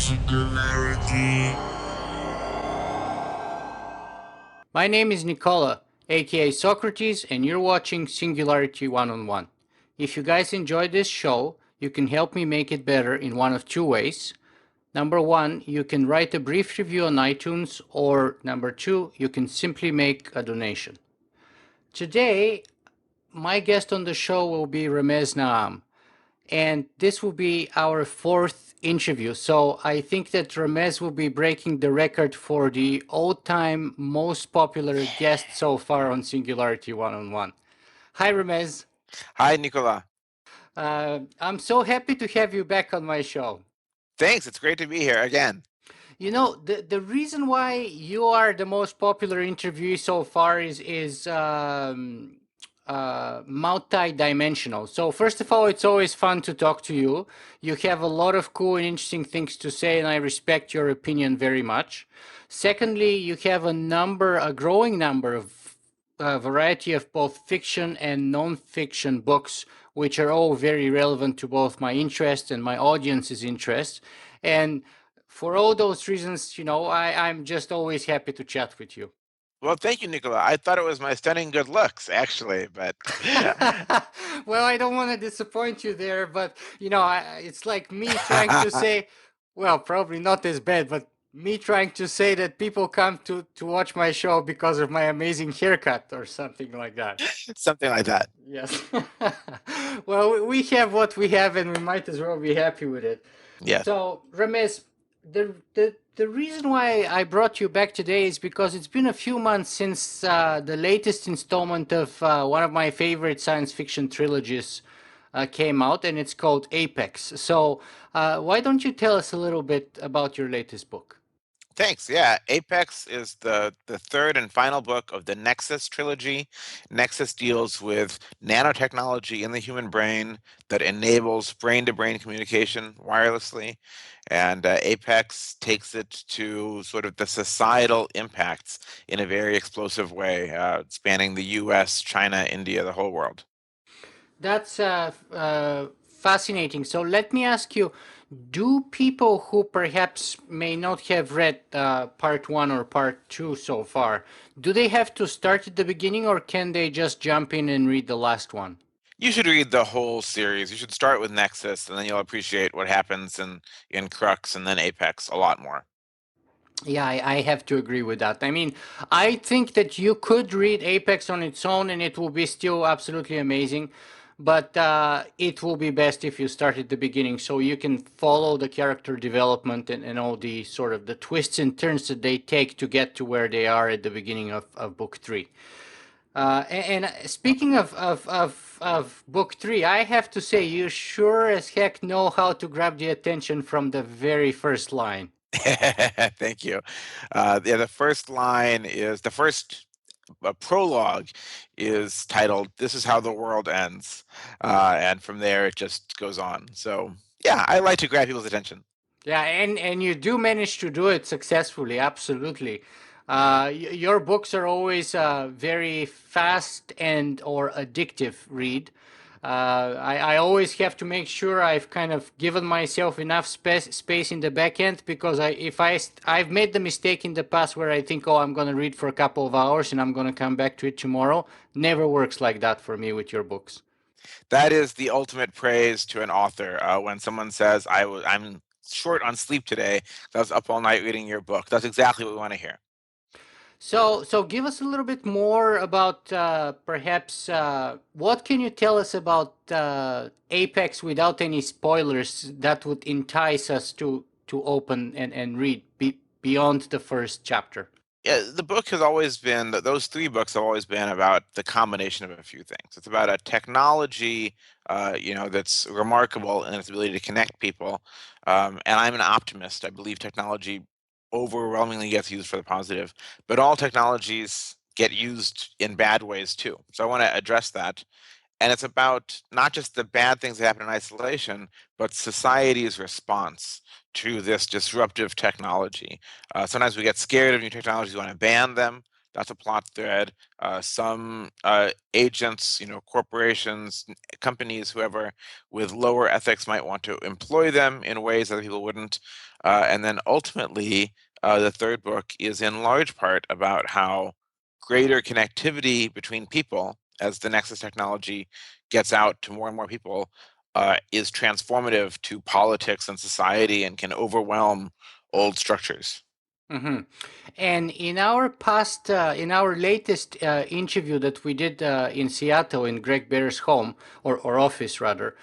Singularity. My name is Nicola, aka Socrates, and you're watching Singularity One-on-One. If you guys enjoy this show, you can help me make it better in one of two ways. Number one, you can write a brief review on iTunes, or number two, you can simply make a donation. Today, my guest on the show will be Ramez Naam, and this will be our fourth interview. So I think that Ramez will be breaking the record for the all-time most popular guest so far on Singularity One-on-One. Hi, Ramez. Hi, Nicola. I'm so happy to have you back on my show. Thanks. It's great to be here again. You know, the reason why you are the most popular interviewee so far is multi-dimensional. So first of all, it's always fun to talk to you. You have a lot of cool and interesting things to say, and I respect your opinion very much. Secondly, you have a growing number of a variety of both fiction and non-fiction books, which are all very relevant to both my interests and my audience's interests. And for all those reasons, I'm just always happy to chat with you. Well, thank you, Nicola. I thought it was my stunning good looks, actually, but Well, I don't want to disappoint you there, but it's like me trying to say, well, probably not as bad, but me trying to say that people come to watch my show because of my amazing haircut or something like that. something like that. Yes. Well, we have what we have, and we might as well be happy with it. Yes. So, Ramez, the reason why I brought you back today is because it's been a few months since the latest installment of one of my favorite science fiction trilogies came out, and it's called Apex. So, why don't you tell us a little bit about your latest book? Thanks. Yeah, Apex is the third and final book of the Nexus trilogy. Nexus deals with nanotechnology in the human brain that enables brain-to-brain communication wirelessly, and Apex takes it to sort of the societal impacts in a very explosive way, spanning the U.S., China, India, the whole world. That's fascinating. So let me ask you, do people who perhaps may not have read part one or part two so far, do they have to start at the beginning or can they just jump in and read the last one? You should read the whole series. You should start with Nexus, and then you'll appreciate what happens in Crux and then Apex a lot more. Yeah, I have to agree with that. I mean, I think that you could read Apex on its own and it will be still absolutely amazing, but it will be best if you start at the beginning so you can follow the character development and all the sort of the twists and turns that they take to get to where they are at the beginning of book three. And speaking of book three, I have to say, you sure as heck know how to grab the attention from the very first line. Thank you. Yeah, the first line is the first prologue is titled "This is how the world ends," and from there it just goes on. So yeah, I like to grab people's attention. Yeah, and you do manage to do it successfully, absolutely. Your books are always very fast and or addictive read. I always have to make sure I've kind of given myself enough space in the back end because I've made the mistake in the past where I think, oh, I'm going to read for a couple of hours and I'm going to come back to it tomorrow. Never works like that for me with your books. That is the ultimate praise to an author. When someone says, I'm short on sleep today, I was up all night reading your book." That's exactly what we want to hear. So give us a little bit more about perhaps what can you tell us about Apex without any spoilers that would entice us to open and read beyond the first chapter? Yeah, the book has always been, those three books have always been about the combination of a few things. It's about a technology, that's remarkable in its ability to connect people. And I'm an optimist. I believe technology overwhelmingly gets used for the positive, but all technologies get used in bad ways too. So I want to address that. And it's about not just the bad things that happen in isolation, but society's response to this disruptive technology. Sometimes we get scared of new technologies, we want to ban them. That's a plot thread. Some agents, corporations, companies, whoever, with lower ethics might want to employ them in ways other people wouldn't. And then ultimately, the third book is in large part about how greater connectivity between people as the Nexus technology gets out to more and more people is transformative to politics and society and can overwhelm old structures. Hmm. And in our latest interview that we did in Seattle in Greg Bear's home or office rather,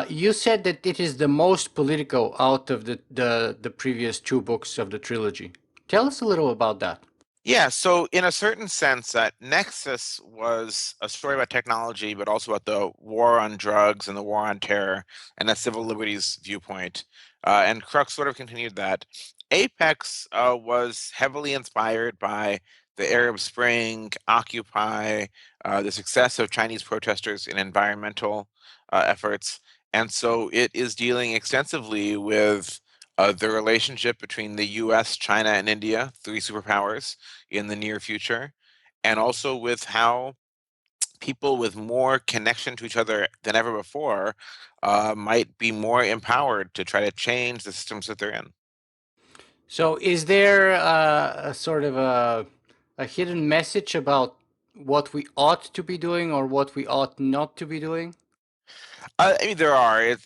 you said that it is the most political out of the previous two books of the trilogy. Tell us a little about that. Yeah, so in a certain sense, Nexus was a story about technology, but also about the war on drugs and the war on terror and a civil liberties viewpoint. And Crux sort of continued that. Apex was heavily inspired by the Arab Spring, Occupy, the success of Chinese protesters in environmental efforts. And so it is dealing extensively with the relationship between the US, China, and India, three superpowers in the near future, and also with how people with more connection to each other than ever before might be more empowered to try to change the systems that they're in. So, is there a sort of a hidden message about what we ought to be doing or what we ought not to be doing? I mean, there are.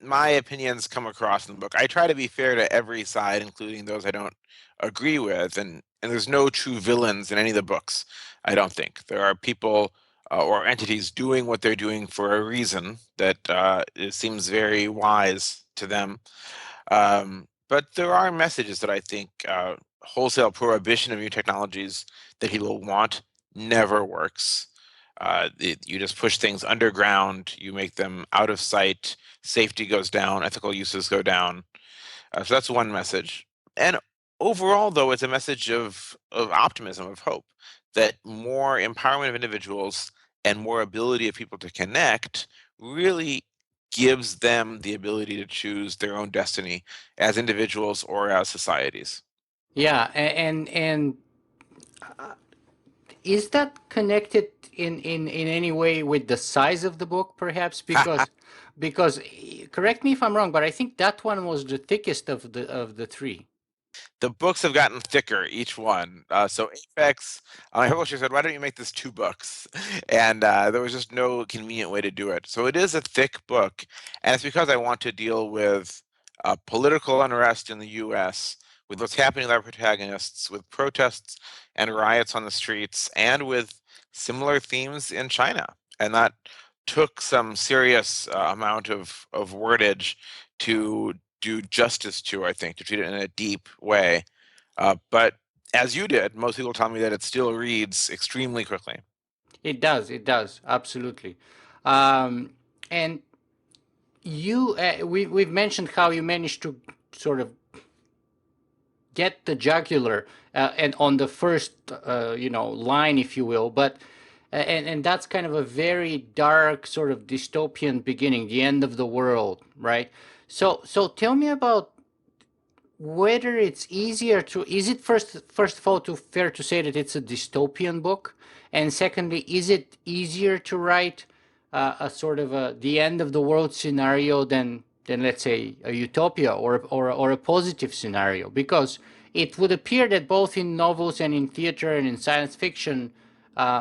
My opinions come across in the book. I try to be fair to every side, including those I don't agree with, and there's no true villains in any of the books. I don't think there are people or entities doing what they're doing for a reason that it seems very wise to them. But there are messages that I think wholesale prohibition of new technologies that people want never works. You just push things underground, you make them out of sight, safety goes down, ethical uses go down. So that's one message. And overall, though, it's a message of optimism, of hope, that more empowerment of individuals and more ability of people to connect really gives them the ability to choose their own destiny as individuals or as societies. Yeah, and is that connected in any way with the size of the book, perhaps? Because correct me if I'm wrong, but I think that one was the thickest of the three. The books have gotten thicker, each one. So Apex, my publisher said, "Why don't you make this two books?" And there was just no convenient way to do it. So it is a thick book, and it's because I want to deal with political unrest in the U.S., with what's happening with our protagonists, with protests and riots on the streets, and with similar themes in China. And that took some serious amount of wordage to do justice to, I think, to treat it in a deep way. But as you did, most people tell me that it still reads extremely quickly. It does, absolutely. Um, and we've mentioned how you managed to sort of get the jugular and on the first line, if you will, but and that's kind of a very dark sort of dystopian beginning, the end of the world, right? So tell me about whether it's easier to, is it first of all to fair to say that it's a dystopian book, and secondly, is it easier to write a sort of the end of the world scenario than let's say a utopia or a positive scenario? Because it would appear that both in novels and in theater and in science fiction,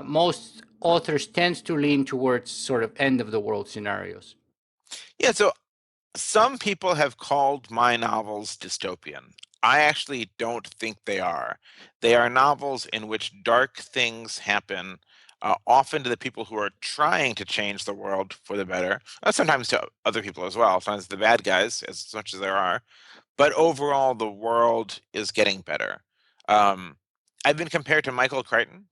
most authors tend to lean towards sort of end of the world scenarios. Yeah, so some people have called my novels dystopian. I actually don't think they are. They are novels in which dark things happen, often to the people who are trying to change the world for the better, sometimes to other people as well, sometimes the bad guys, as much as there are. But overall, the world is getting better. Um, I've been compared to Michael Crichton,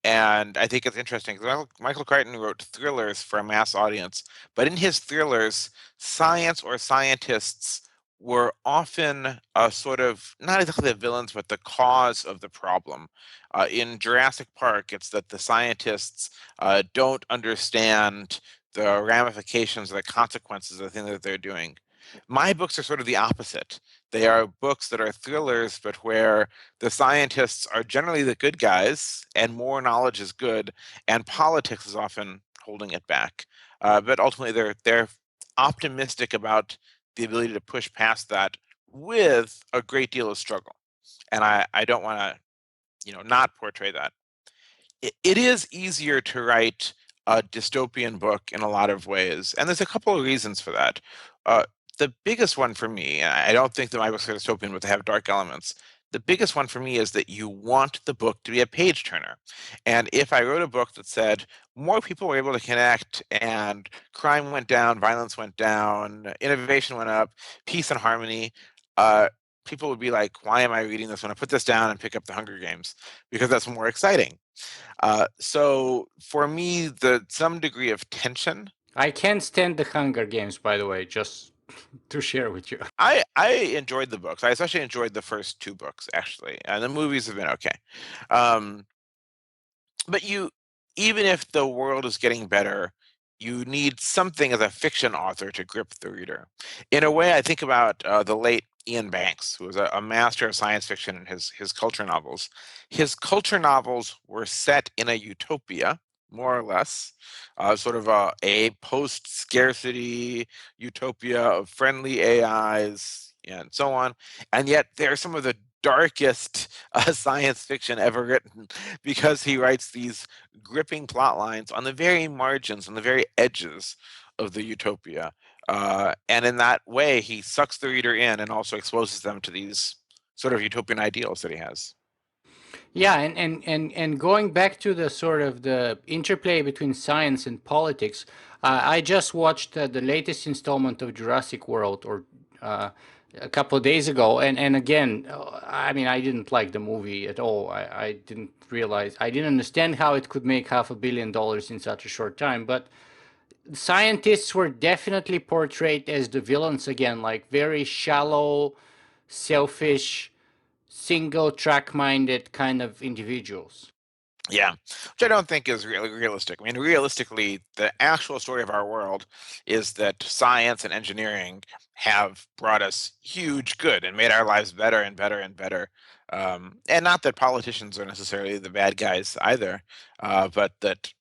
and I think it's interesting because Michael Crichton wrote thrillers for a mass audience, but in his thrillers, science or scientists were often sort of not exactly the villains, but the cause of the problem. In Jurassic Park, it's that the scientists don't understand the ramifications or the consequences of the thing that they're doing. My books are sort of the opposite. They are books that are thrillers, but where the scientists are generally the good guys, and more knowledge is good, and politics is often holding it back. But ultimately, they're optimistic about the ability to push past that with a great deal of struggle. And I don't want to, not portray that. It is easier to write a dystopian book in a lot of ways, and there's a couple of reasons for that. Uh, the biggest one for me, and I don't think that my books are dystopian, but they have dark elements. The biggest one for me is that you want the book to be a page turner. And if I wrote a book that said more people were able to connect and crime went down, violence went down, innovation went up, peace and harmony, uh, people would be like, why am I reading this when I put this down and pick up the Hunger Games? Because that's more exciting. So for me, some degree of tension. I can't stand the Hunger Games, by the way, just to share with you. I enjoyed the books. I especially enjoyed the first two books, actually, and the movies have been okay. Um, but even if the world is getting better, you need something as a fiction author to grip the reader. In a way, I think about the late Ian Banks, who was a master of science fiction in his culture novels. His culture novels were set in a utopia, more or less, sort of a post-scarcity utopia of friendly AIs and so on. And yet, they're some of the darkest science fiction ever written because he writes these gripping plot lines on the very margins, on the very edges of the utopia. And in that way, he sucks the reader in and also exposes them to these sort of utopian ideals that he has. Yeah, and going back to the sort of the interplay between science and politics, I just watched the latest installment of Jurassic World, or uh, a couple of days ago, and again, I mean, I didn't like the movie at all. I didn't realize, I didn't understand how it could make $500 million in such a short time, but scientists were definitely portrayed as the villains again, like very shallow, selfish, single track minded kind of individuals. Yeah, which I don't think is really realistic. I mean, realistically, the actual story of our world is that science and engineering have brought us huge good and made our lives better and better and better. And not that politicians are necessarily the bad guys either, but that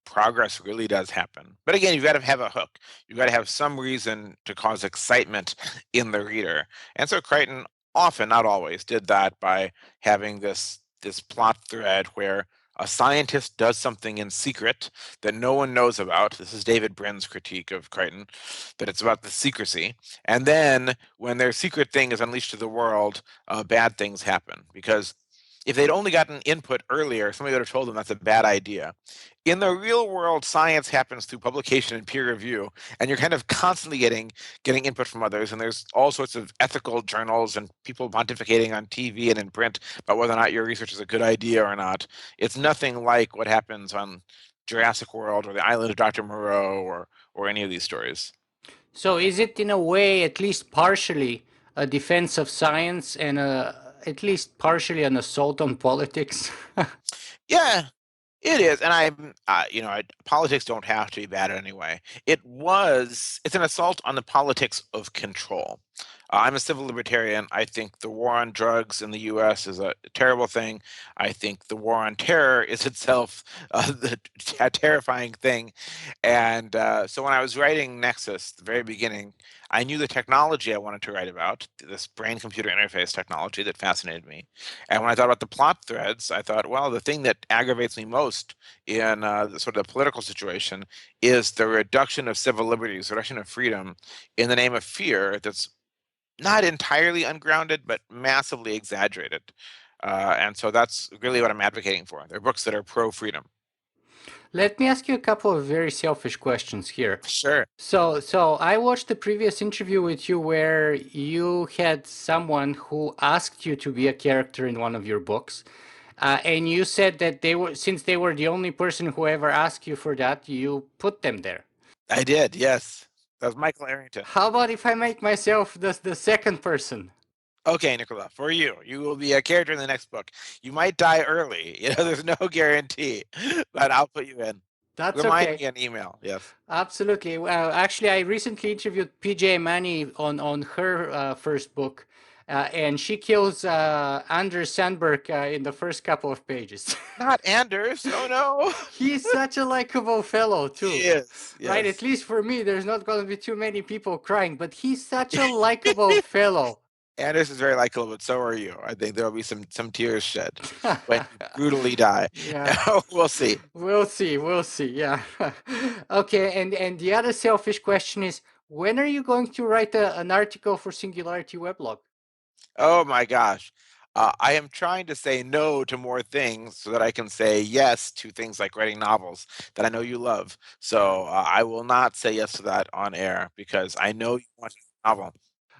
progress really does happen. But again, you've got to have a hook. You've got to have some reason to cause excitement in the reader. And so Crichton often, not always, did that by having this plot thread where a scientist does something in secret that no one knows about. This is David Brin's critique of Crichton, that it's about the secrecy. And then when their secret thing is unleashed to the world, bad things happen. Because if they'd only gotten input earlier, somebody would have told them that's a bad idea. In the real world, science happens through publication and peer review, and you're kind of constantly getting input from others. And there's all sorts of ethical journals and people pontificating on TV and in print about whether or not your research is a good idea or not. It's nothing like what happens on Jurassic World or the Island of Dr. Moreau or any of these stories. So is it in a way, at least partially, a defense of science and at least partially an assault on politics? Yeah, it is, and politics don't have to be bad anyway. It's an assault on the politics of control. I'm a civil libertarian. I think the war on drugs in the U.S. is a terrible thing. I think the war on terror is itself a terrifying thing. And so when I was writing Nexus, the very beginning, I knew the technology I wanted to write about, this brain-computer interface technology that fascinated me. And when I thought about the plot threads, I thought, well, the thing that aggravates me most in the sort of the political situation is the reduction of civil liberties, reduction of freedom in the name of fear that's not entirely ungrounded, but massively exaggerated. And so that's really what I'm advocating for. They're books that are pro-freedom. Let me ask you a couple of very selfish questions here. Sure. So I watched the previous interview with you where you had someone who asked you to be a character in one of your books. And you said that since they were the only person who ever asked you for that, you put them there. I did, yes. That was Michael Arrington. How about if I make myself the second person? Okay, Nicola, for you, you will be a character in the next book. You might die early. There's no guarantee, but I'll put you in. That's Remind okay. me an email. Yes. Absolutely. Well, actually, I recently interviewed PJ Manny on her first book, and she kills Anders Sandberg in the first couple of pages. Not Anders. Oh no. He's such a likable fellow He too, is. right? At Yes. least for me, there's not going to be too many people crying, but he's such a likable fellow. Anders is very likable, but so are you. I think there will be some tears shed when you brutally die. Yeah. We'll see. We'll see. We'll see. Yeah. Okay. And the other selfish question is, when are you going to write an article for Singularity Weblog? Oh my gosh. I am trying to say no to more things so that I can say yes to things like writing novels that I know you love. So I will not say yes to that on air because I know you want a novel.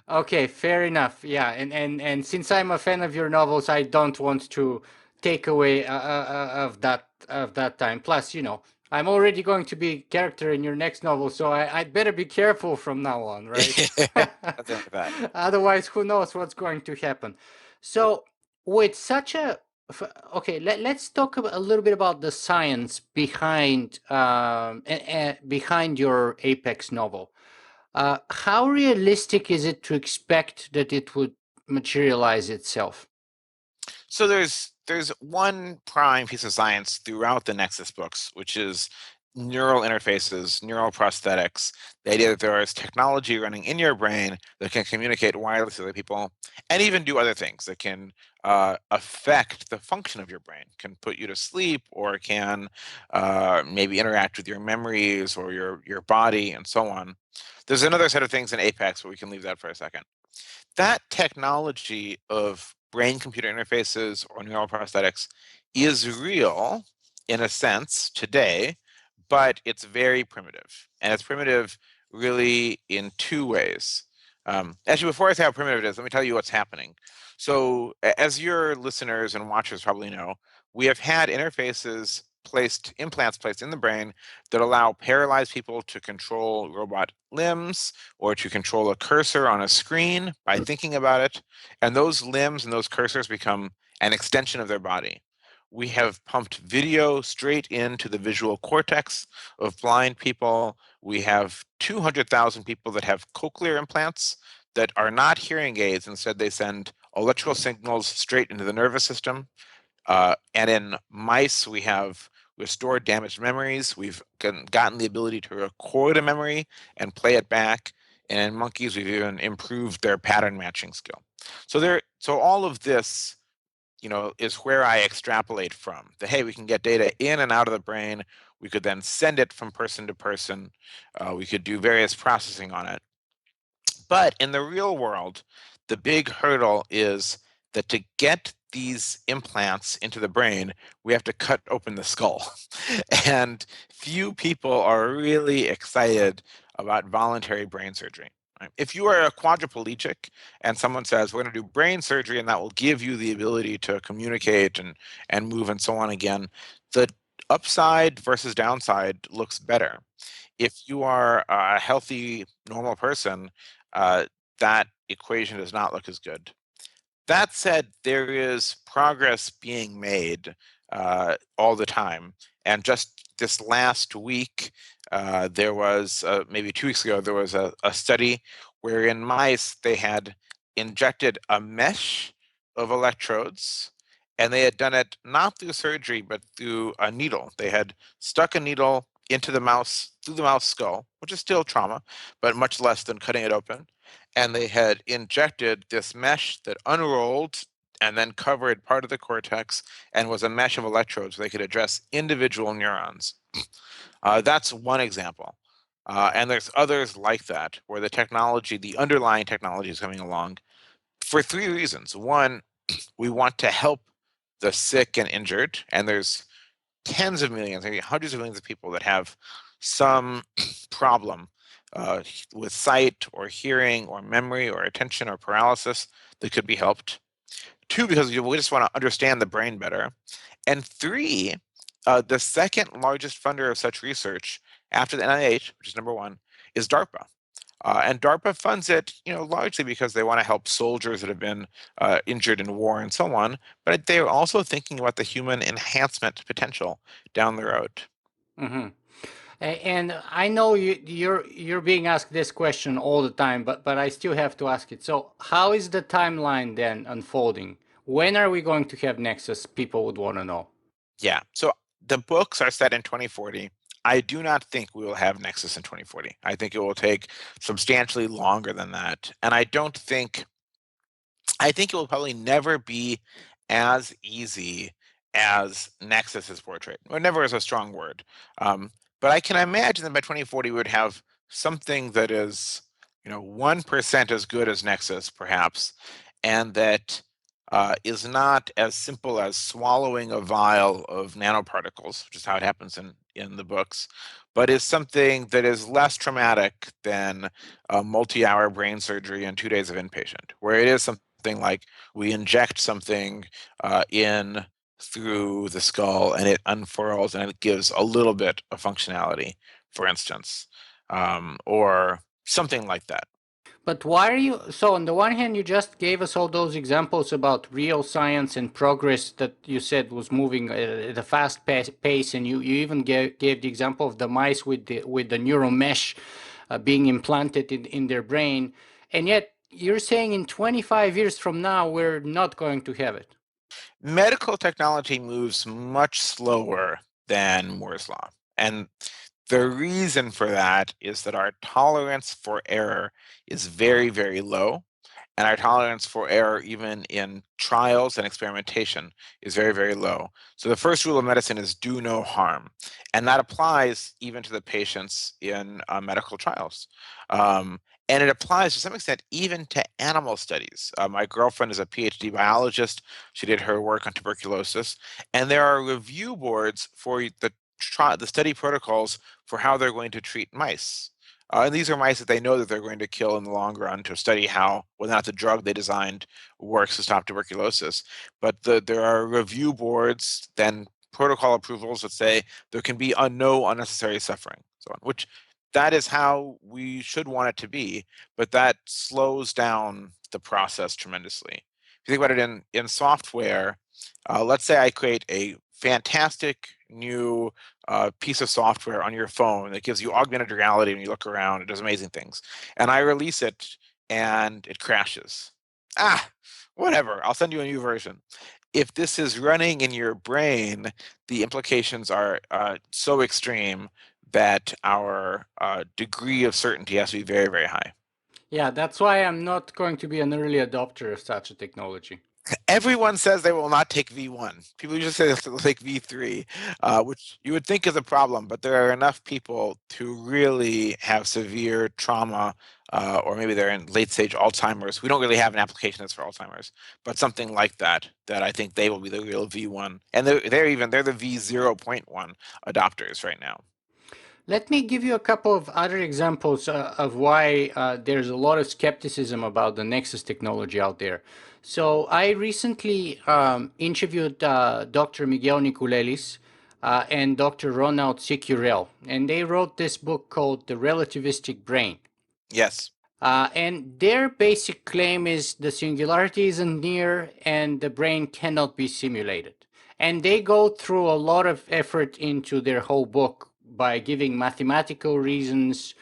Okay, fair enough. Yeah, and since I'm a fan of your novels, I don't want to take away of that time. Plus, I'm already going to be character in your next novel, so I'd better be careful from now on, right? Something like that. Otherwise, who knows what's going to happen? So, with such a okay, let's talk a little bit about the science behind your Apex novel. How realistic is it to expect that it would materialize itself? So there's one prime piece of science throughout the Nexus books, which is neural interfaces, neural prosthetics, the idea that there is technology running in your brain that can communicate wirelessly with other people and even do other things that can affect the function of your brain, can put you to sleep or can maybe interact with your memories or your body and so on. There's another set of things in Apex, but we can leave that for a second. That technology of brain computer interfaces or neural prosthetics is real in a sense today, but it's very primitive. And it's primitive really in two ways. Actually, before I say how primitive it is, let me tell you what's happening. So, as your listeners and watchers probably know, we have had implants placed in the brain that allow paralyzed people to control robot limbs or to control a cursor on a screen by thinking about it. And those limbs and those cursors become an extension of their body. We have pumped video straight into the visual cortex of blind people. We have 200,000 people that have cochlear implants that are not hearing aids. Instead, they send electrical signals straight into the nervous system. And in mice, we have restored damaged memories. We've gotten the ability to record a memory and play it back. And in monkeys, we've even improved their pattern matching skill. So all of this, is where I extrapolate from. Hey, we can get data in and out of the brain. We could then send it from person to person. We could do various processing on it. But in the real world, the big hurdle is that to get these implants into the brain, we have to cut open the skull. And few people are really excited about voluntary brain surgery. Right? If you are a quadriplegic and someone says, we're going to do brain surgery and that will give you the ability to communicate and move and so on again, the upside versus downside looks better. If you are a healthy, normal person, uh, that equation does not look as good. That said, there is progress being made all the time. And just this last week, there was, maybe 2 weeks ago, there was a study where in mice they had injected a mesh of electrodes and they had done it not through surgery, but through a needle. They had stuck a needle into the mouse, through the mouse skull, which is still trauma, but much less than cutting it open. And they had injected this mesh that unrolled and then covered part of the cortex and was a mesh of electrodes where they could address individual neurons. That's one example. And there's others like that where the underlying technology is coming along for three reasons. One, we want to help the sick and injured, and there's tens of millions, maybe hundreds of millions of people that have some problem with sight or hearing or memory or attention or paralysis that could be helped. Two, because we just want to understand the brain better. And three, the second largest funder of such research after the NIH, which is number one, is DARPA. And DARPA funds it, largely because they want to help soldiers that have been injured in war and so on. But they're also thinking about the human enhancement potential down the road. Mm-hmm. And I know you're being asked this question all the time, but I still have to ask it. So how is the timeline then unfolding? When are we going to have Nexus? People would want to know. Yeah. So the books are set in 2040. I do not think we will have Nexus in 2040. I think it will take substantially longer than that. And I think it will probably never be as easy as Nexus is portrayed. Well, never is a strong word. But I can imagine that by 2040 we would have something that is, 1% as good as Nexus, perhaps, and that is not as simple as swallowing a vial of nanoparticles, which is how it happens in the books, but is something that is less traumatic than a multi-hour brain surgery and 2 days of inpatient, where it is something like we inject something in through the skull and it unfurls and it gives a little bit of functionality, for instance, or something like that. But why are you so on the one hand you just gave us all those examples about real science and progress that you said was moving at a fast pace, and you even gave the example of the mice with the neural mesh being implanted in their brain, and yet you're saying in 25 years from now we're not going to have it. Medical technology moves much slower than Moore's law. And the reason for that is that our tolerance for error is very, very low. And our tolerance for error, even in trials and experimentation, is very, very low. So the first rule of medicine is do no harm. And that applies even to the patients in medical trials. And it applies to some extent even to animal studies. My girlfriend is a PhD biologist. She did her work on tuberculosis. And there are review boards for the study protocols for how they're going to treat mice. And these are mice that they know that they're going to kill in the long run to study how whether or not the drug they designed works to stop tuberculosis. But there are review boards, then protocol approvals that say there can be no unnecessary suffering, so on, which that is how we should want it to be, but that slows down the process tremendously. If you think about it in software, let's say I create a fantastic new piece of software on your phone that gives you augmented reality when you look around. It does amazing things. And I release it and it crashes. Whatever. I'll send you a new version. If this is running in your brain, the implications are so extreme that our degree of certainty has to be very, very high. Yeah, that's why I'm not going to be an early adopter of such a technology. Everyone says they will not take V1. People usually say they'll take V3, which you would think is a problem, but there are enough people to really have severe trauma, or maybe they're in late stage Alzheimer's. We don't really have an application that's for Alzheimer's, but something like that, that I think they will be the real V1. And they're the V0.1 adopters right now. Let me give you a couple of other examples of why there's a lot of skepticism about the Nexus technology out there. So I recently interviewed Dr. Miguel Nicolelis and Dr. Ronald Picurel, and they wrote this book called The Relativistic Brain. Yes. And their basic claim is the singularity isn't near and the brain cannot be simulated. And they go through a lot of effort into their whole book by giving mathematical reasons,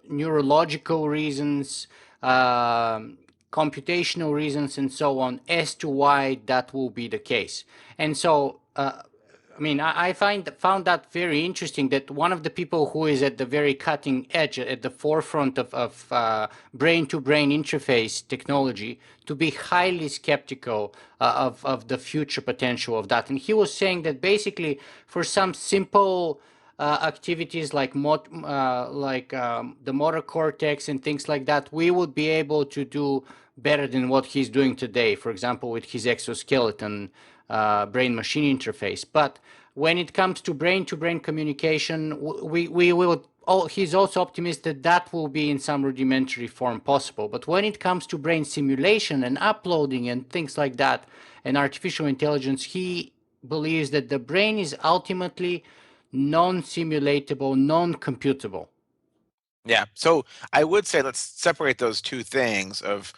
neurological reasons, computational reasons, and so on as to why that will be the case. And so I mean, I found that very interesting that one of the people who is at the very cutting edge, at the forefront of brain-to-brain interface technology, to be highly skeptical of the future potential of that. And he was saying that basically for some simple activities like the motor cortex and things like that, we would be able to do better than what he's doing today. For example, with his exoskeleton brain-machine interface. But when it comes to brain-to-brain communication, we will. Oh, he's also optimistic that will be in some rudimentary form possible. But when it comes to brain simulation and uploading and things like that, and artificial intelligence, he believes that the brain is ultimately non-simulatable, non-computable. Yeah, so I would say let's separate those two things of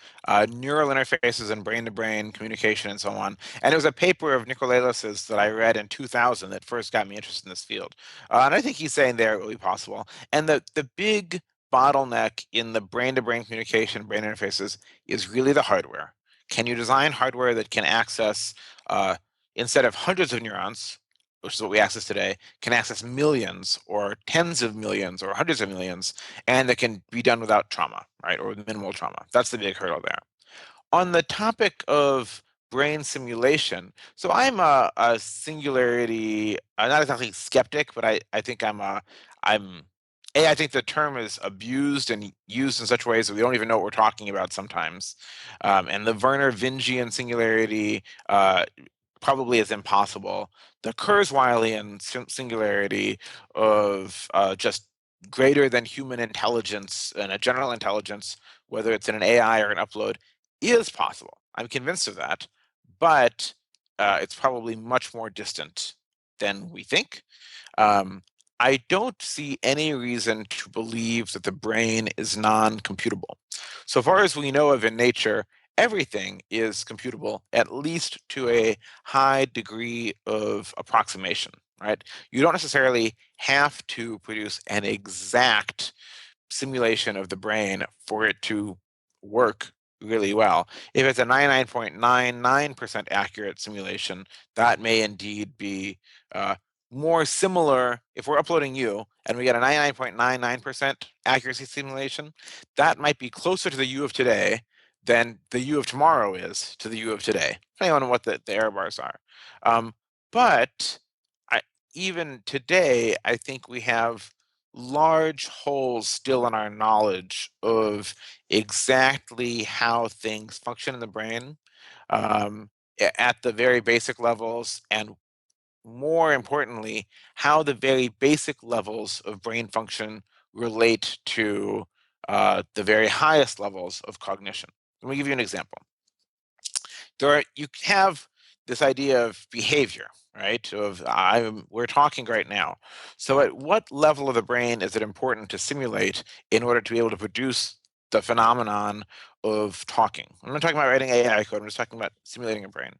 neural interfaces and brain-to-brain communication and so on. And it was a paper of Nicolelis's that I read in 2000 that first got me interested in this field. And I think he's saying there it will be possible. And the big bottleneck in the brain-to-brain communication, brain interfaces, is really the hardware. Can you design hardware that can access, instead of hundreds of neurons, which is what we access today, can access millions or tens of millions or hundreds of millions, and that can be done without trauma, right, or with minimal trauma. That's the big hurdle there. On the topic of brain simulation, so I'm a singularity, not exactly skeptic, but I think I think the term is abused and used in such ways that we don't even know what we're talking about sometimes. And the Werner Vingian singularity probably is impossible. The Kurzweilian singularity of just greater than human intelligence and a general intelligence, whether it's in an AI or an upload, is possible. I'm convinced of that, but it's probably much more distant than we think. Um, I don't see any reason to believe that the brain is non-computable. So far as we know of in nature, everything is computable, at least to a high degree of approximation, right? You don't necessarily have to produce an exact simulation of the brain for it to work really well. If it's a 99.99% accurate simulation, that may indeed be more similar. If we're uploading you and we get a 99.99% accuracy simulation, that might be closer to the you of today than the you of tomorrow is to the you of today, depending on what the error bars are. But I, even today, I think we have large holes still in our knowledge of exactly how things function in the brain, at the very basic levels, and more importantly, how the very basic levels of brain function relate to the very highest levels of cognition. Let me give you an example. You have this idea of behavior, right? We're talking right now. So at what level of the brain is it important to simulate in order to be able to produce the phenomenon of talking? I'm not talking about writing AI code. I'm just talking about simulating a brain.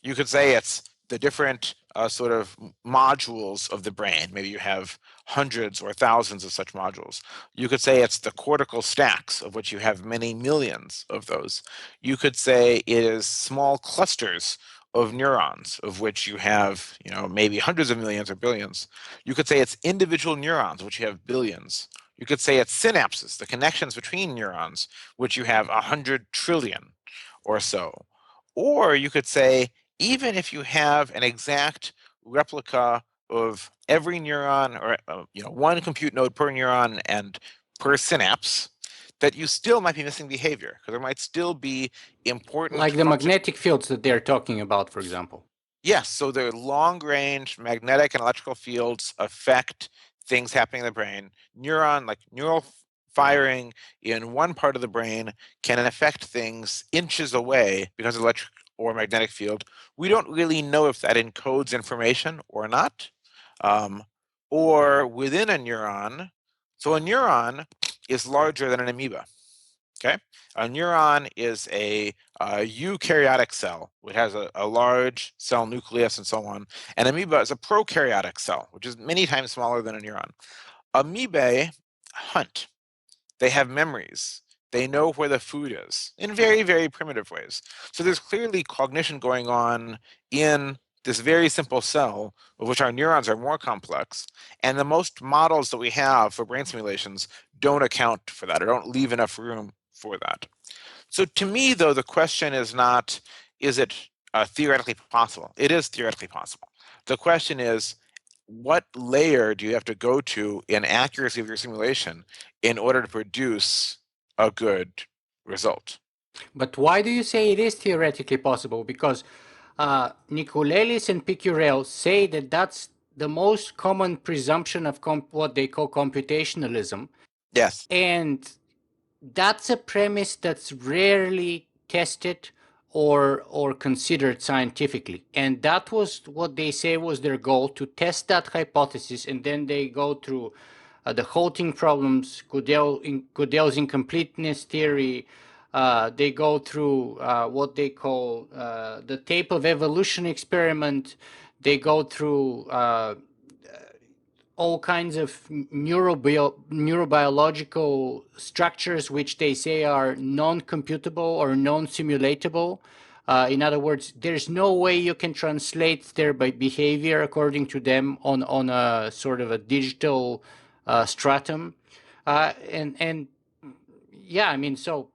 You could say it's the different sort of modules of the brain. Maybe you have hundreds or thousands of such modules. You could say it's the cortical stacks, of which you have many millions of those. You could say it is small clusters of neurons, of which you have, maybe hundreds of millions or billions. You could say it's individual neurons, which you have billions. You could say it's synapses, the connections between neurons, which you have 100 trillion or so. Or you could say, even if you have an exact replica of every neuron, or one compute node per neuron and per synapse, that you still might be missing behavior, because there might still be important Like the function. magnetic fields that they're talking about, for example. Yes, so the long-range magnetic and electrical fields affect things happening in the brain. Neural firing in one part of the brain can affect things inches away because of electric or magnetic field. We don't really know if that encodes information or not, um, or within a neuron. So a neuron is larger than an amoeba. Okay, a neuron is a eukaryotic cell, which has a large cell nucleus and so on. And amoeba is a prokaryotic cell, which is many times smaller than a neuron. Amoebae hunt. They have memories. They know where the food is in very, very primitive ways. So there's clearly cognition going on in this very simple cell, of which our neurons are more complex. And the most models that we have for brain simulations don't account for that or don't leave enough room for that. So to me, though, the question is not, is it theoretically possible? It is theoretically possible. The question is, what layer do you have to go to in accuracy of your simulation in order to produce a good result? But why do you say it is theoretically possible? Because Nicolelis and Picurel say that that's the most common presumption of what they call computationalism. Yes. And that's a premise that's rarely tested or considered scientifically. And that was what they say was their goal, to test that hypothesis. And then they go through the halting problems, Gödel's incompleteness theory. They go through what they call the tape of evolution experiment. They go through all kinds of neurobiological structures which they say are non-computable or non-simulatable. In other words, there's no way you can translate their behavior according to them on a sort of a digital stratum. And yeah, I mean, so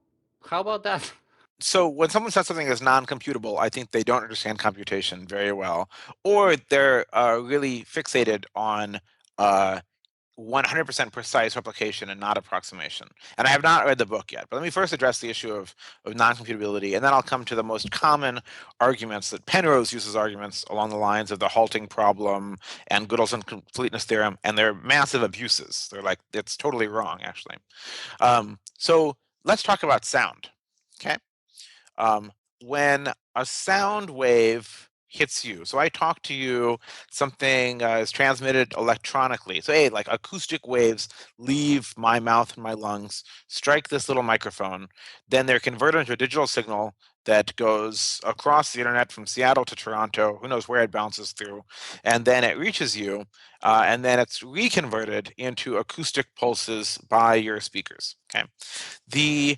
how about that? So when someone says something is non-computable, I think they don't understand computation very well, or they're really fixated on 100% precise replication and not approximation. And I have not read the book yet, but let me first address the issue of non-computability, and then I'll come to the most common arguments that Penrose uses arguments along the lines of the halting problem and Gödel's incompleteness theorem, and they're massive abuses. They're like, it's totally wrong, actually. So let's talk about sound, okay? When a sound wave hits you, so I talk to you, something is transmitted electronically. So hey, like acoustic waves leave my mouth and my lungs, strike this little microphone, then they're converted into a digital signal that goes across the internet from Seattle to Toronto, who knows where it bounces through, and then it reaches you, and then it's reconverted into acoustic pulses by your speakers, okay? The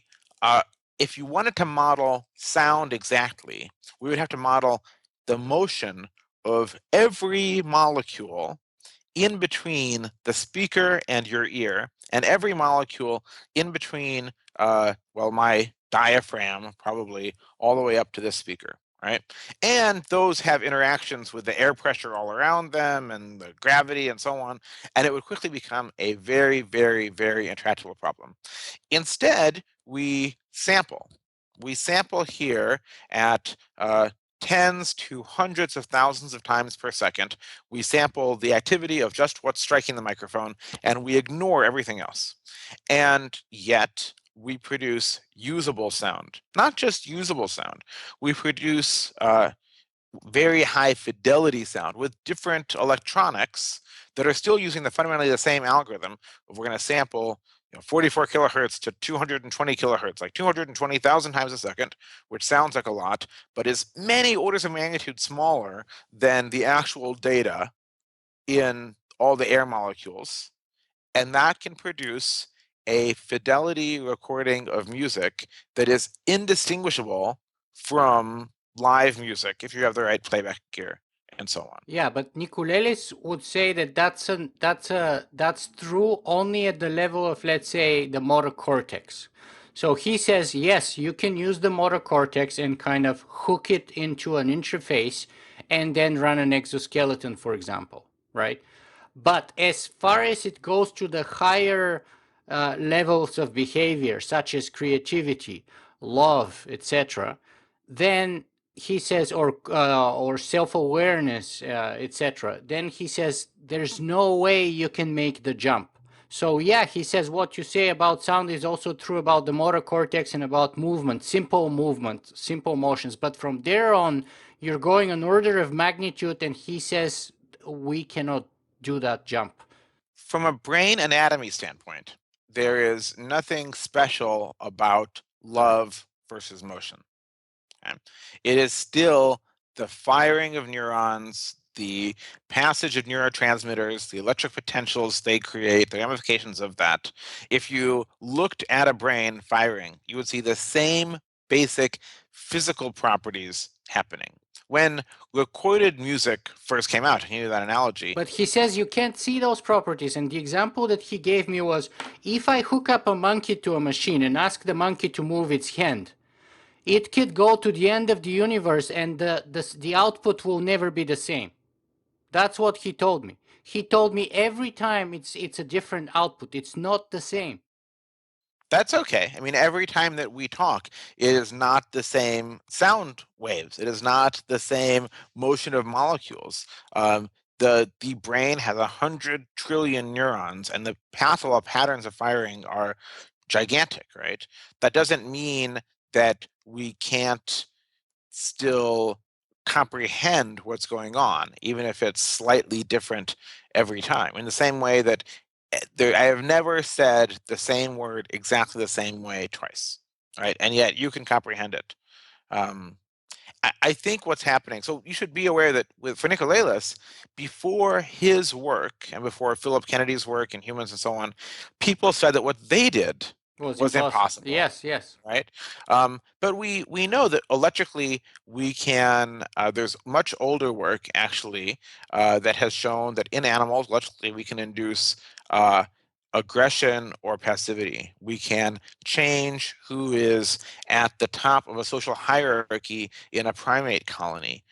if you wanted to model sound exactly, we would have to model the motion of every molecule in between the speaker and your ear, and every molecule in between, well, my diaphragm, probably all the way up to this speaker, right? And those have interactions with the air pressure all around them and the gravity and so on, and it would quickly become a very, very, very intractable problem. Instead, we sample. We sample here at tens to hundreds of thousands of times per second. We sample the activity of just what's striking the microphone, and we ignore everything else. And yet, we produce usable sound. Not just usable sound. We produce very high fidelity sound with different electronics that are still using fundamentally the same algorithm. If we're going to sample 44 kilohertz to 220 kilohertz, like 220,000 times a second, which sounds like a lot, but is many orders of magnitude smaller than the actual data in all the air molecules. And that can produce a fidelity recording of music that is indistinguishable from live music if you have the right playback gear and so on. Yeah, but Nicolelis would say that that's true only at the level of, let's say, the motor cortex. So he says, yes, you can use the motor cortex and kind of hook it into an interface and then run an exoskeleton, for example, right? But as far as it goes to the higher levels of behavior, such as creativity, love, etc., then he says, or self-awareness, etc., then he says there's no way you can make the jump. So yeah, he says what you say about sound is also true about the motor cortex and about movement, simple motions. But from there on, you're going an order of magnitude, and he says we cannot do that jump. From a brain anatomy standpoint, there is nothing special about love versus motion. Okay? It is still the firing of neurons, the passage of neurotransmitters, the electric potentials they create, the ramifications of that. If you looked at a brain firing, you would see the same basic physical properties happening. When recorded music first came out, he knew that analogy. But he says you can't see those properties. And the example that he gave me was, if I hook up a monkey to a machine and ask the monkey to move its hand, it could go to the end of the universe and the output will never be the same. That's what he told me. He told me every time it's a different output. It's not the same. That's okay. I mean, every time that we talk, it is not the same sound waves. It is not the same motion of molecules. The brain has 100 trillion neurons, and the pathological patterns of firing are gigantic, right? That doesn't mean that we can't still comprehend what's going on, even if it's slightly different every time. In the same way that I have never said the same word exactly the same way twice, right? And yet you can comprehend it. Um, I think what's happening, so you should be aware that for Nicolelis, before his work and before Philip Kennedy's work in humans and so on, people said that what they did Was was impossible. impossible, Yes, yes. right? But we know that electrically we can. There's much older work actually that has shown that in animals, electrically, we can induce aggression or passivity. We can change who is at the top of a social hierarchy in a primate colony.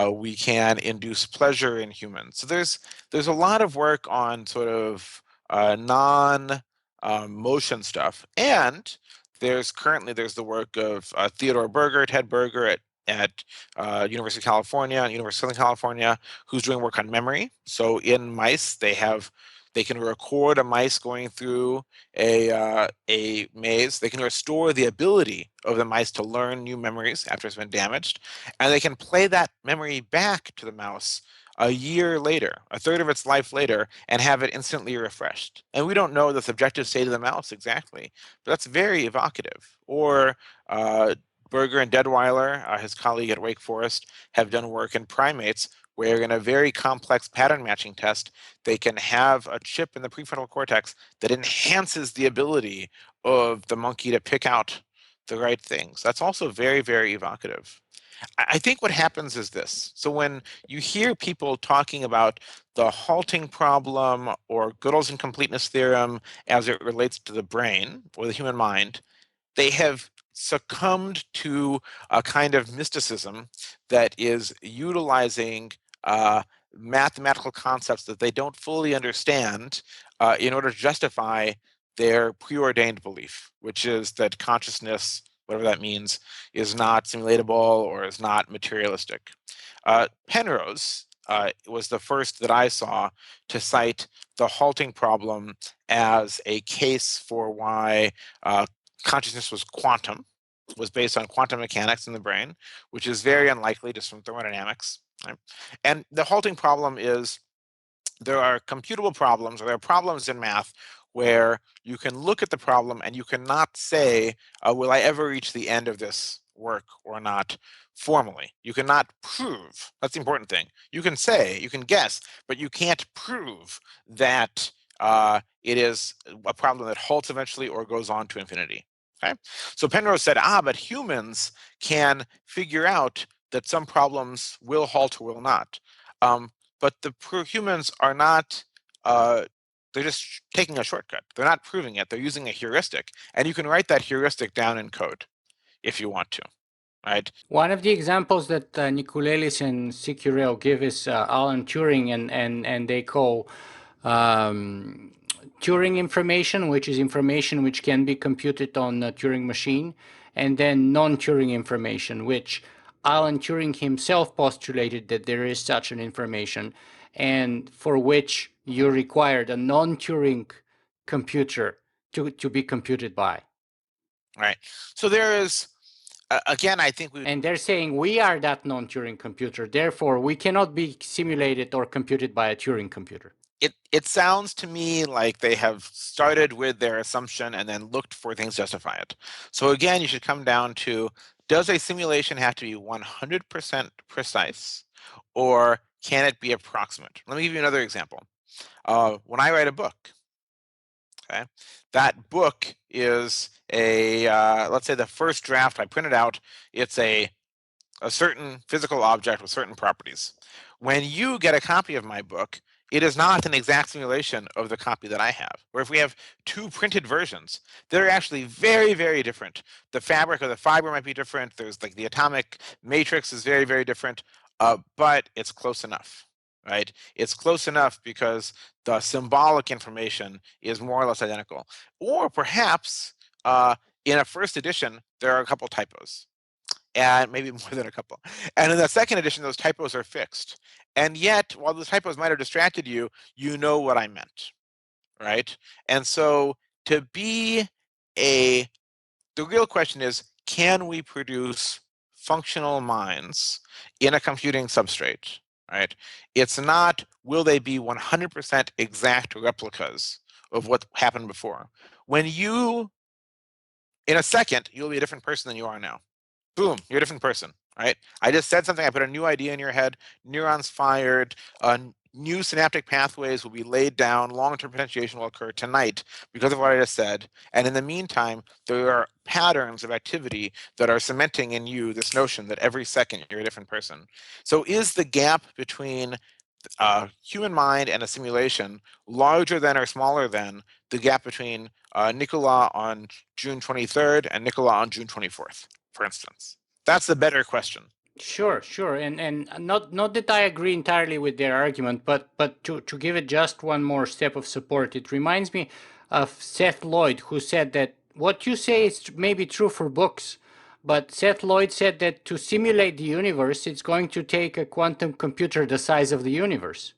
We can induce pleasure in humans. So there's a lot of work on sort of non motion stuff, and there's the work of Theodore Berger, Ted Berger at University of California and University of Southern California, who's doing work on memory. So in mice, they can record a mice going through a maze. They can restore the ability of the mice to learn new memories after it's been damaged, and they can play that memory back to the mouse a year later, a third of its life later, and have it instantly refreshed. And we don't know the subjective state of the mouse exactly, but that's very evocative. Or Berger and Deadweiler, his colleague at Wake Forest, have done work in primates where in a very complex pattern matching test, they can have a chip in the prefrontal cortex that enhances the ability of the monkey to pick out the right things. That's also very, very evocative. I think what happens is this. So when you hear people talking about the halting problem or Gödel's incompleteness theorem as it relates to the brain or the human mind, they have succumbed to a kind of mysticism that is utilizing mathematical concepts that they don't fully understand in order to justify their preordained belief, which is that consciousness, whatever that means, is not simulatable or is not materialistic. Penrose was the first that I saw to cite the halting problem as a case for why consciousness was based on quantum mechanics in the brain, which is very unlikely just from thermodynamics. Right? And the halting problem is there are computable problems, or there are problems in math where you can look at the problem and you cannot say, will I ever reach the end of this work or not formally? You cannot prove. That's the important thing. You can say, you can guess, but you can't prove that it is a problem that halts eventually or goes on to infinity. Okay? So Penrose said, but humans can figure out that some problems will halt or will not. But the humans are not, they're just taking a shortcut. They're not proving it. They're using a heuristic. And you can write that heuristic down in code if you want to, right? One of the examples that Nicolelis and Picurel give is Alan Turing, and they call um, Turing information, which is information which can be computed on a Turing machine, and then non-Turing information, which Alan Turing himself postulated that there is such an information, and for which you required a non-Turing computer to be computed by. Right. So there is, again, I think we. And they're saying we are that non-Turing computer, therefore we cannot be simulated or computed by a Turing computer. It sounds to me like they have started with their assumption and then looked for things to justify it. So again, you should come down to, does a simulation have to be 100% precise, or can it be approximate? Let me give you another example. When I write a book, okay, that book is let's say the first draft I printed out, it's a certain physical object with certain properties. When you get a copy of my book, it is not an exact simulation of the copy that I have. Or if we have two printed versions, they're actually very, very different. The fabric of the fiber might be different. There's like the atomic matrix is very, very different, but it's close enough, right? It's close enough because the symbolic information is more or less identical. Or perhaps in a first edition, there are a couple typos, and maybe more than a couple. And in the second edition, those typos are fixed. And yet, while those typos might have distracted you, you know what I meant, right? And so to be the real question is, can we produce functional minds in a computing substrate, right? It's not, will they be 100% exact replicas of what happened before. When you, in a second, you'll be a different person than you are now. Boom, you're a different person, right? I just said something, I put a new idea in your head, neurons fired, new synaptic pathways will be laid down, long-term potentiation will occur tonight because of what I just said. And in the meantime, there are patterns of activity that are cementing in you this notion that every second you're a different person. So is the gap between human mind and a simulation larger than or smaller than the gap between Nicola on June 23rd and Nicola on June 24th, for instance? That's the better question. Sure, sure, and not that I agree entirely with their argument, but to give it just one more step of support, it reminds me of Seth Lloyd, who said that what you say is maybe true for books, but Seth Lloyd said that to simulate the universe, it's going to take a quantum computer the size of the universe.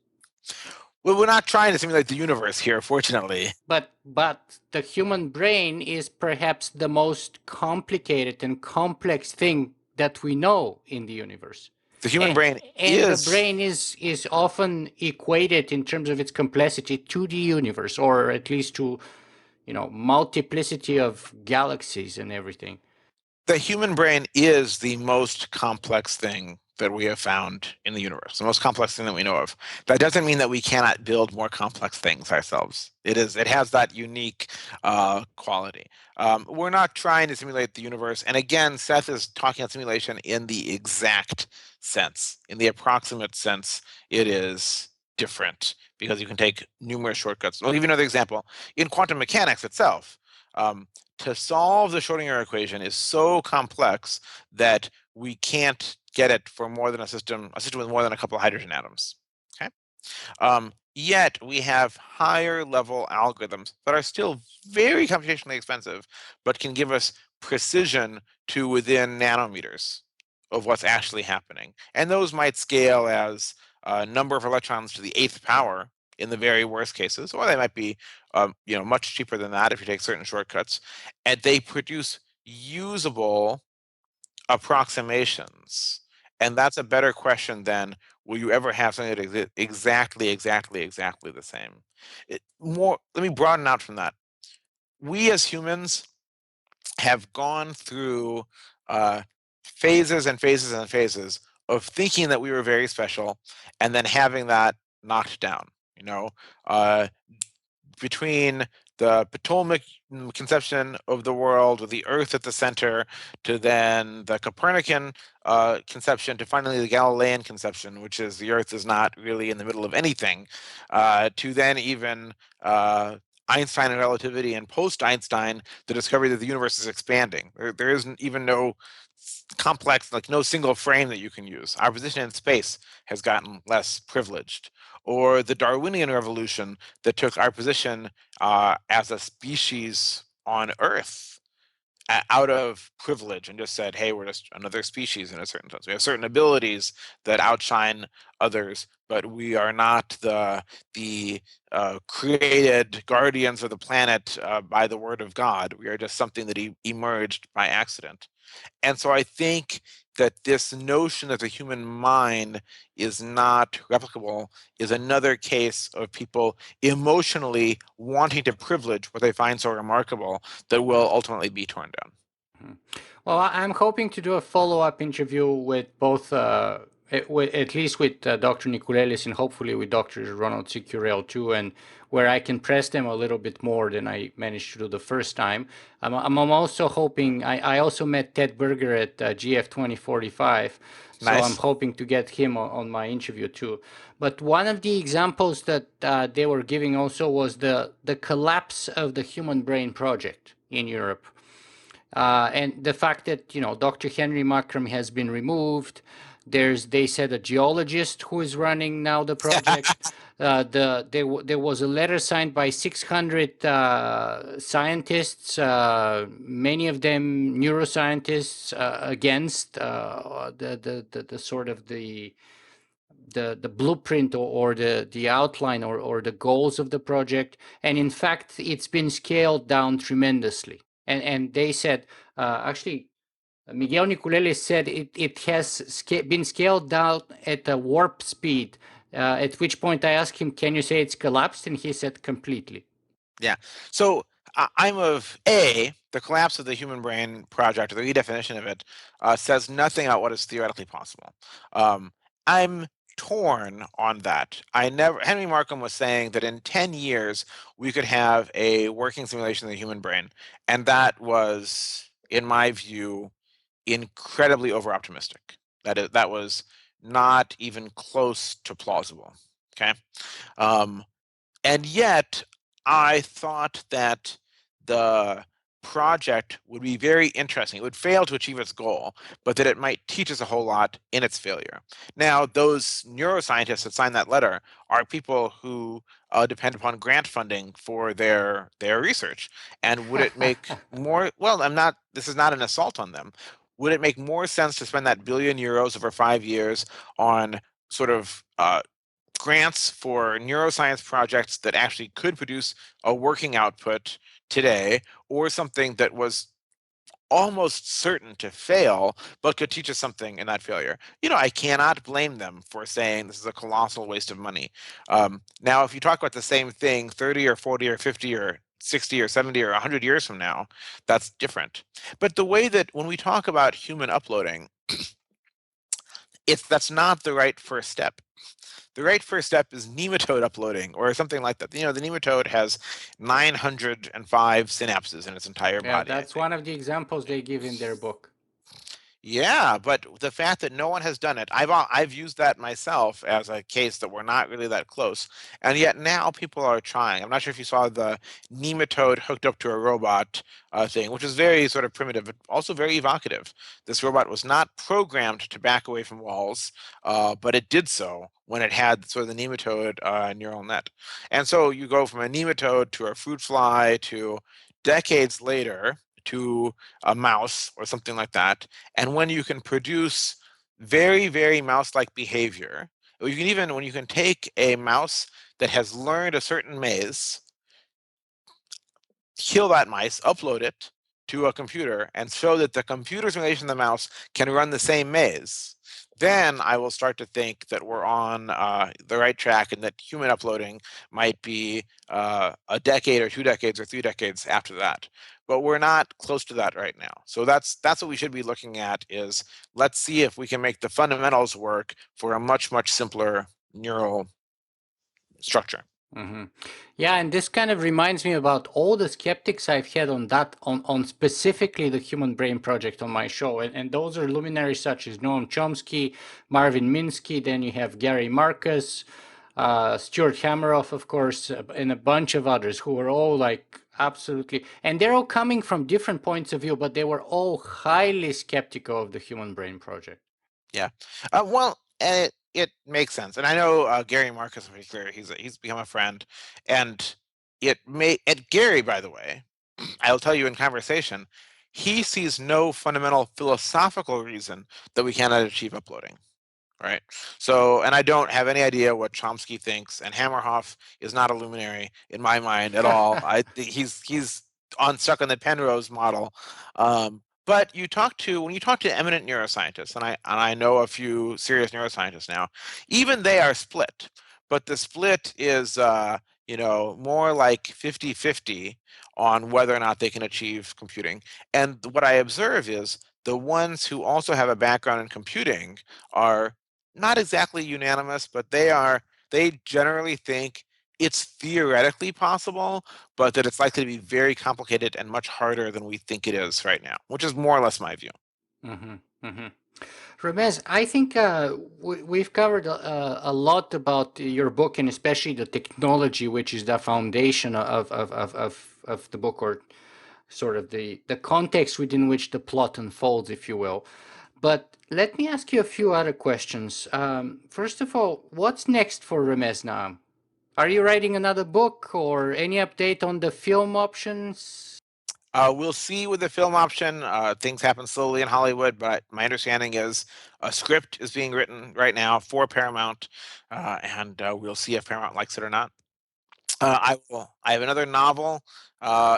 Well, we're not trying to simulate the universe here, fortunately. But the human brain is perhaps the most complicated and complex thing that we know in the universe. The human And, brain and the is brain is often equated in terms of its complexity to the universe, or at least to, multiplicity of galaxies and everything. the human brain is the most complex thing that we have found in the universe, the most complex thing that we know of. That doesn't mean that we cannot build more complex things ourselves. It has that unique quality. We're not trying to simulate the universe. And again, Seth is talking about simulation in the exact sense. In the approximate sense, it is different because you can take numerous shortcuts. I'll give you another example. In quantum mechanics itself, to solve the Schrodinger equation is so complex that we can't get it for more than a system with more than a couple of hydrogen atoms. Okay. Yet we have higher level algorithms that are still very computationally expensive, but can give us precision to within nanometers of what's actually happening. And those might scale as a number of electrons to the 8th power in the very worst cases, or they might be much cheaper than that if you take certain shortcuts. And they produce usable approximations. And that's a better question than will you ever have something that is exactly the same? Let me broaden out from that. We as humans have gone through phases and phases and phases of thinking that we were very special and then having that knocked down. Between the Ptolemaic conception of the world with the Earth at the center, to then the Copernican conception, to finally the Galilean conception, which is the Earth is not really in the middle of anything, to then even Einstein and relativity, and post-Einstein, the discovery that the universe is expanding. There isn't even no complex, like no single frame that you can use. Our position in space has gotten less privileged. Or the Darwinian revolution that took our position as a species on Earth out of privilege and just said, hey, we're just another species in a certain sense. We have certain abilities that outshine others, but we are not the created guardians of the planet by the word of God. We are just something that emerged by accident. And so I think that this notion that the human mind is not replicable is another case of people emotionally wanting to privilege what they find so remarkable that will ultimately be torn down. Well, I'm hoping to do a follow-up interview with both, at least with Dr. Nicolelis and hopefully with Dr. Ronald C. Picurel too, and where I can press them a little bit more than I managed to do the first time. I'm also hoping, I also met Ted Berger at GF 2045, so I'm Nice. hoping to get him on my interview too. But one of the examples that they were giving also was the collapse of the Human Brain Project in Europe. And the fact that, Dr. Henry Markram has been removed. They said a geologist who is running now the project. There was a letter signed by 600 scientists, many of them neuroscientists, against the sort of the blueprint or the outline or the goals of the project. And in fact, it's been scaled down tremendously. And they said, actually, Miguel Nicolelis said it has been scaled down at a warp speed, at which point I asked him, can you say it's collapsed? And he said completely. Yeah. So I'm of A, the collapse of the human brain project, or the redefinition of it, says nothing about what is theoretically possible. Um, I'm torn on that. Henry Markham was saying that in 10 years, we could have a working simulation of the human brain. And that was, in my view, incredibly over optimistic. That was not even close to plausible. Okay. Um, and yet, I thought that the project would be very interesting. It would fail to achieve its goal, but that it might teach us a whole lot in its failure. Now, those neuroscientists that signed that letter are people who depend upon grant funding for their research. And would it make more? Well, I'm not. This is not an assault on them. Would it make more sense to spend that €1 billion over 5 years on sort of grants for neuroscience projects that actually could produce a working output today, or something that was almost certain to fail, but could teach us something in that failure? I cannot blame them for saying this is a colossal waste of money. Now, if you talk about the same thing 30 or 40 or 50 or 60 or 70 or 100 years from now, that's different. But the way that when we talk about human uploading, that's not the right first step. The right first step is nematode uploading or something like that. The nematode has 905 synapses in its entire Yeah, body, I that's think. one of the examples they give in their book. Yeah, but the fact that no one has done it, I've used that myself as a case that we're not really that close, and yet now people are trying. I'm not sure if you saw the nematode hooked up to a robot thing, which is very sort of primitive, but also very evocative. This robot was not programmed to back away from walls, but it did so when it had sort of the nematode neural net. And so you go from a nematode to a fruit fly to decades later to a mouse or something like that. And when you can produce very, very mouse-like behavior, or when you can take a mouse that has learned a certain maze, kill that mice, upload it to a computer, and show that the computer's relation to the mouse can run the same maze, then I will start to think that we're on the right track, and that human uploading might be a decade or 2 decades or 3 decades after that. But we're not close to that right now. So that's what we should be looking at, is let's see if we can make the fundamentals work for a much, much simpler neural structure. Hmm. Yeah, and this kind of reminds me about all the skeptics I've had on that, on specifically the Human Brain Project on my show. And those are luminaries such as Noam Chomsky, Marvin Minsky, then you have Gary Marcus, Stuart Hameroff, of course, and a bunch of others who were all like absolutely, and they're all coming from different points of view, but they were all highly skeptical of the Human Brain Project. Yeah. Well, and it makes sense, and I know Gary Marcus in particular. He's become a friend, and Gary, by the way, I'll tell you in conversation, he sees no fundamental philosophical reason that we cannot achieve uploading. Right. So, and I don't have any idea what Chomsky thinks, and Hammerhoff is not a luminary in my mind at all. He's on stuck on the Penrose model. But when you talk to eminent neuroscientists, and I know a few serious neuroscientists now, even they are split. But the split is more like 50-50 on whether or not they can achieve computing. And what I observe is the ones who also have a background in computing are not exactly unanimous, but they generally think it's theoretically possible, but that it's likely to be very complicated and much harder than we think it is right now, which is more or less my view. Hmm. Hmm. Ramez, I think we've covered a lot about your book, and especially the technology, which is the foundation of the book, or sort of the context within which the plot unfolds, if you will. But let me ask you a few other questions. First of all, what's next for Ramez Naam? Are you writing another book, or any update on the film options? We'll see with the film option. Things happen slowly in Hollywood, but my understanding is a script is being written right now for Paramount, and we'll see if Paramount likes it or not. I have another novel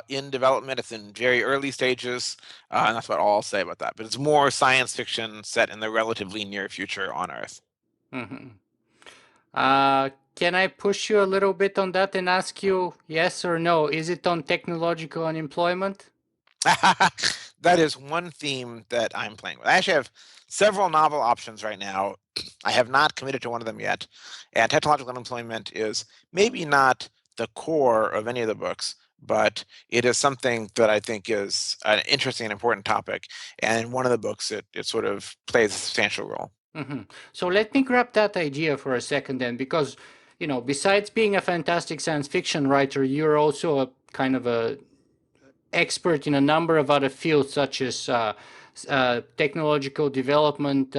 in development. It's in very early stages, and that's about all I'll say about that. But it's more science fiction set in the relatively near future on Earth. Hmm. can I push you a little bit on that and ask you yes or no? Is it on technological unemployment? That is one theme that I'm playing with. I actually have several novel options right now. I have not committed to one of them yet. And technological unemployment is maybe not the core of any of the books, but it is something that I think is an interesting and important topic. And in one of the books, it sort of plays a substantial role. So let me grab that idea for a second then, because, besides being a fantastic science fiction writer, you're also a kind of a expert in a number of other fields, such as technological development,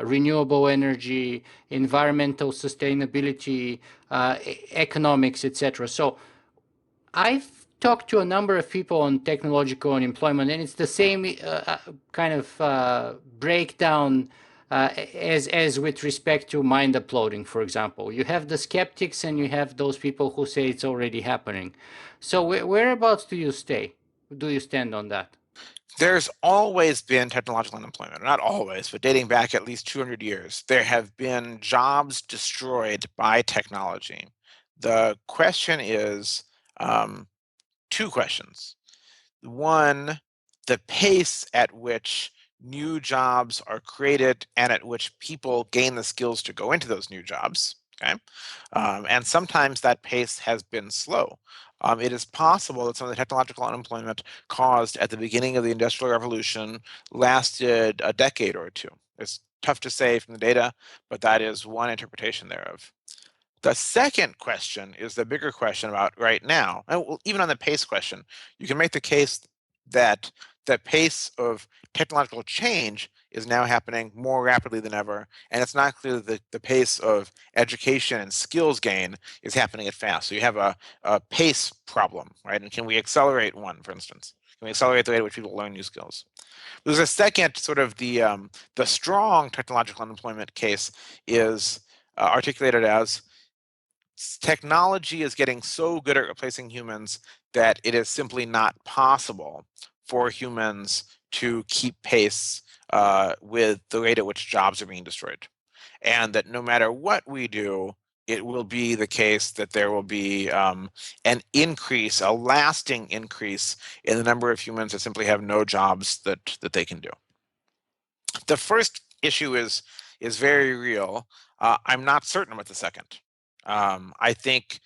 renewable energy, environmental sustainability, economics, etc. So I've talked to a number of people on technological unemployment, and it's the same kind of breakdown as with respect to mind uploading, for example. You have the skeptics, and you have those people who say it's already happening. So whereabouts do you stay? Do you stand on that? There's always been technological unemployment, not always, but dating back at least 200 years. There have been jobs destroyed by technology. The question is two questions. One, the pace at which new jobs are created and at which people gain the skills to go into those new jobs. Okay. And sometimes that pace has been slow. It is possible that some of the technological unemployment caused at the beginning of the Industrial Revolution lasted a decade or two. It's tough to say from the data, but that is one interpretation thereof. The second question is the bigger question about right now. And even on the pace question, you can make the case that the pace of technological change is now happening more rapidly than ever, and it's not clear that the pace of education and skills gain is happening as fast. So you have a pace problem, right? And can we accelerate one, for instance? Can we accelerate the rate at which people learn new skills? There's a second sort of the strong technological unemployment case is articulated as technology is getting so good at replacing humans that it is simply not possible for humans to keep pace with the rate at which jobs are being destroyed. And that no matter what we do, it will be the case that there will be an increase, a lasting increase in the number of humans that simply have no jobs that they can do. The first issue is very real. I'm not certain about the second. I think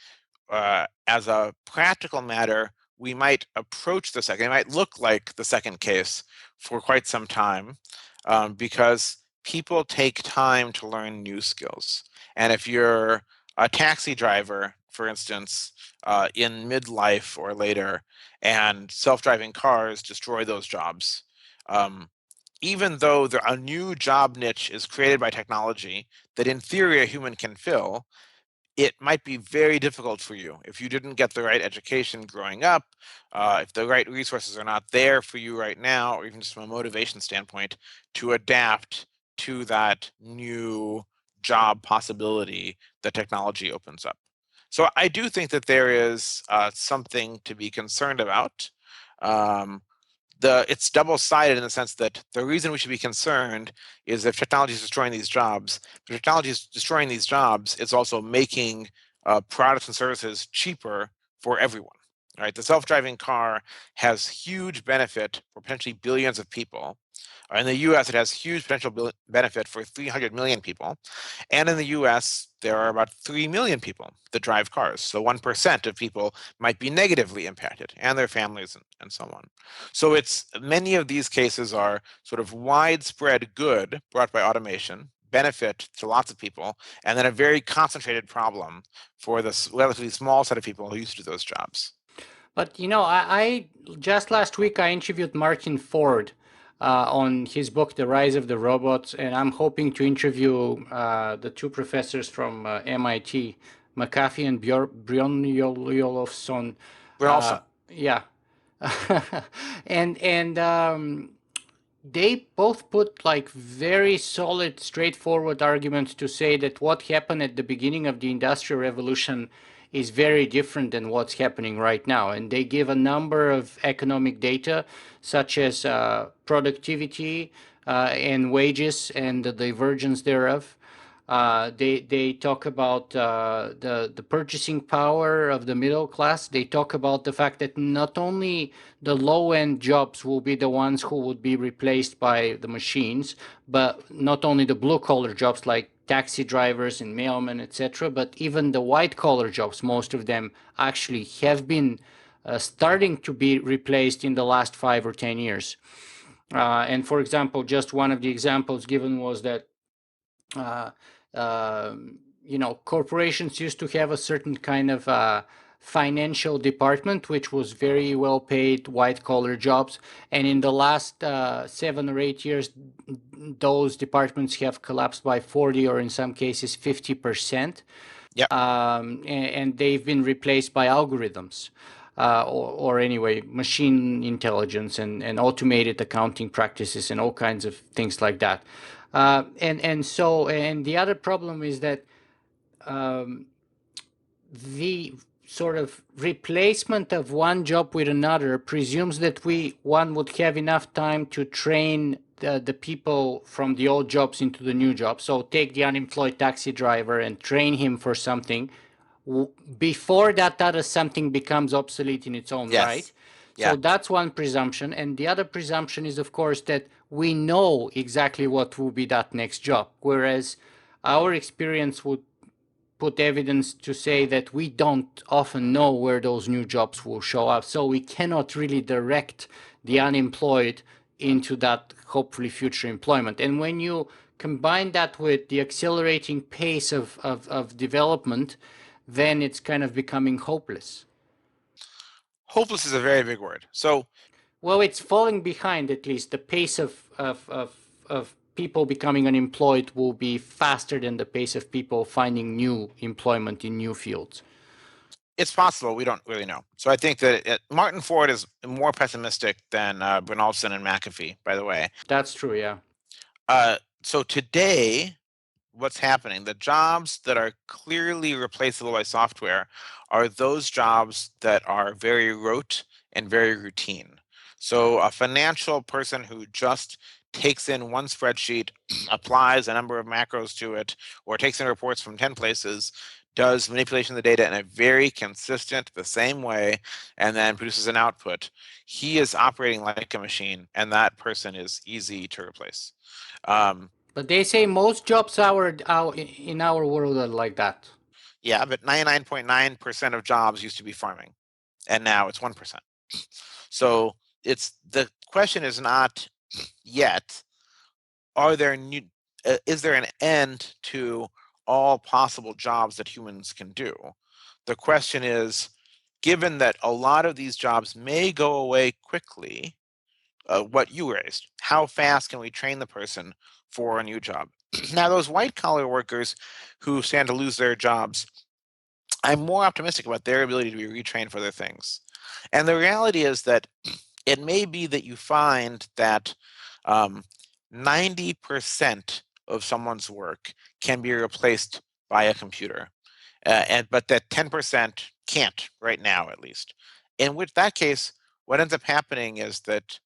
as a practical matter, we might approach the second. It might look like the second case for quite some time because people take time to learn new skills. And if you're a taxi driver, for instance, in midlife or later, and self-driving cars destroy those jobs, even though a new job niche is created by technology that in theory a human can fill, it might be very difficult for you if you didn't get the right education growing up, if the right resources are not there for you right now, or even just from a motivation standpoint, to adapt to that new job possibility that technology opens up. So I do think that there is something to be concerned about. It's double-sided in the sense that the reason we should be concerned is if technology is destroying these jobs, if technology is destroying these jobs, it's also making products and services cheaper for everyone. Right? The self-driving car has huge benefit for potentially billions of people. In the US, it has huge potential benefit for 300 million people. And in the US, there are about 3 million people that drive cars. So 1% of people might be negatively impacted, and their families and so on. So many of these cases are sort of widespread good brought by automation, benefit to lots of people, and then a very concentrated problem for the relatively small set of people who used to do those jobs. But I just last week I interviewed Martin Ford on his book The Rise of the Robots, and I'm hoping to interview the two professors from MIT, McAfee and Brynjolfsson. But also, Yeah, and they both put like very solid, straightforward arguments to say that what happened at the beginning of the Industrial Revolution is very different than what's happening right now. And they give a number of economic data, such as productivity and wages and the divergence thereof. They talk about the purchasing power of the middle class. They talk about the fact that not only the low end jobs will be the ones who would be replaced by the machines, but not only the blue collar jobs like taxi drivers and mailmen, etc., but even the white collar jobs. Most of them actually have been starting to be replaced in the last 5 or 10 years. And for example, just one of the examples given was that uh, uh, corporations used to have a certain kind of financial department, which was very well paid white collar jobs. And in the last 7 or 8 years, those departments have collapsed by 40 or in some cases 50%. Yep. And they've been replaced by algorithms. Or anyway, machine intelligence and automated accounting practices and all kinds of things like that. And the other problem is that the sort of replacement of one job with another presumes that one would have enough time to train the people from the old jobs into the new jobs. So take the unemployed taxi driver and train him for something before that other something becomes obsolete in its own right. Yes. So Yeah. that's one presumption. And the other presumption is, of course, that we know exactly what will be that next job, whereas our experience would put evidence to say that we don't often know where those new jobs will show up. So we cannot really direct the unemployed into that hopefully future employment. And when you combine that with the accelerating pace of development, then it's kind of becoming hopeless. Hopeless is a very big word. So, Well, it's falling behind at least. The pace of people becoming unemployed will be faster than the pace of people finding new employment in new fields. it's possible. We don't really know. So I think that Martin Ford is more pessimistic than Bernaldson and McAfee, by the way. That's true, yeah. So today, what's happening? The jobs that are clearly replaceable by software are those jobs that are very rote and very routine. So a financial person who just takes in one spreadsheet, applies a number of macros to it, or takes in reports from 10 places, does manipulation of the data in a very consistent, the same way, and then produces an output. He is operating like a machine, and that person is easy to replace. But they say most jobs in our world are like that. Yeah, but 99.9% of jobs used to be farming, and now it's 1%. So the question is not yet, is there an end to all possible jobs that humans can do? The question is, given that a lot of these jobs may go away quickly, what you raised, how fast can we train the person for a new job? Now, those white collar workers who stand to lose their jobs, I'm more optimistic about their ability to be retrained for other things. And the reality is that it may be that you find that 90% of someone's work can be replaced by a computer, but that 10% can't right now, at least. In which that case, what ends up happening is that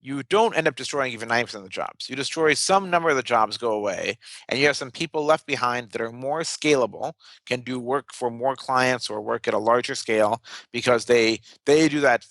you don't end up destroying even 90% of the jobs. You destroy some number of the jobs go away, and you have some people left behind that are more scalable, can do work for more clients or work at a larger scale because they do that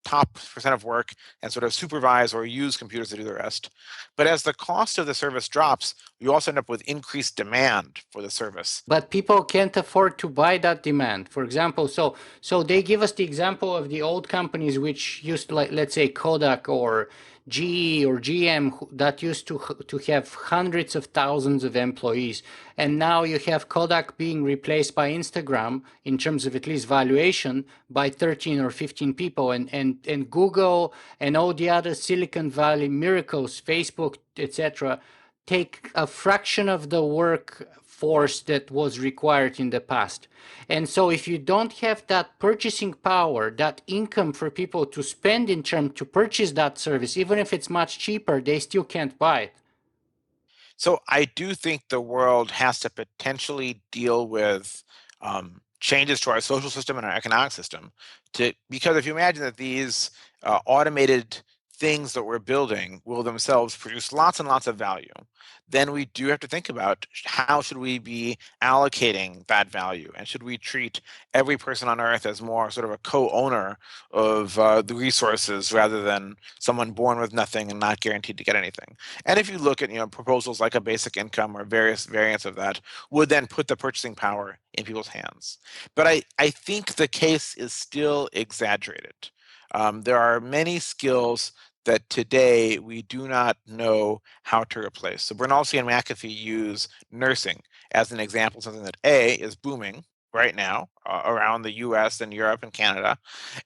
top percent of work and sort of supervise or use computers to do the rest. But as the cost of the service drops, you also end up with increased demand for the service. But people can't afford to buy that demand. For example, so they give us the example of the old companies which used to, like, let's say Kodak or GE or GM, that used to have hundreds of thousands of employees, and now you have Kodak being replaced by Instagram in terms of at least valuation by 13 or 15 people, and Google and all the other Silicon Valley miracles, Facebook, etc., take a fraction of the workforce that was required in the past. And so if you don't have that purchasing power, that income for people to spend in term to purchase that service, even if it's much cheaper, they still can't buy it. So I do think the world has to potentially deal with changes to our social system and our economic system, because if you imagine that these automated things that we're building will themselves produce lots and lots of value, then we do have to think about how should we be allocating that value, and should we treat every person on Earth as more sort of a co-owner of the resources rather than someone born with nothing and not guaranteed to get anything. And if you look at proposals like a basic income or various variants of that, would then put the purchasing power in people's hands. But I think the case is still exaggerated. There are many skills that today we do not know how to replace. So Bernalski and McAfee use nursing as an example, something that A, is booming right now around the US and Europe and Canada,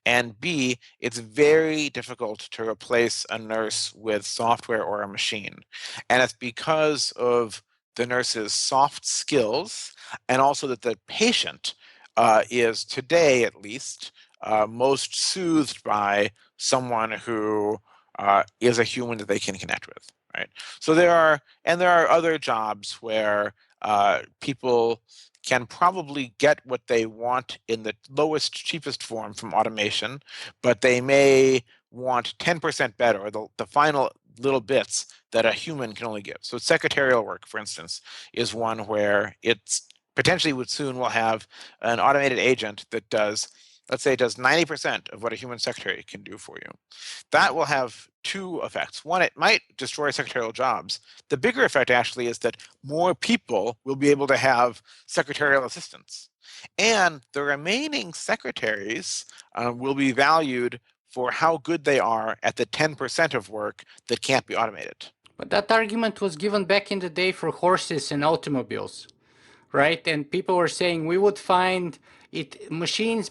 and B, it's very difficult to replace a nurse with software or a machine. And it's because of the nurse's soft skills, and also that the patient is today, at least, most soothed by someone who is a human that they can connect with, right? So there are other jobs where people can probably get what they want in the lowest, cheapest form from automation, but they may want 10% better, or the final little bits that a human can only give. So secretarial work, for instance, is one where it's potentially will have an automated agent that does, let's say, it does 90% of what a human secretary can do for you. That will have two effects. One, it might destroy secretarial jobs. The bigger effect actually is that more people will be able to have secretarial assistants. And the remaining secretaries will be valued for how good they are at the 10% of work that can't be automated. But that argument was given back in the day for horses and automobiles, right? And people were saying we would find it machines,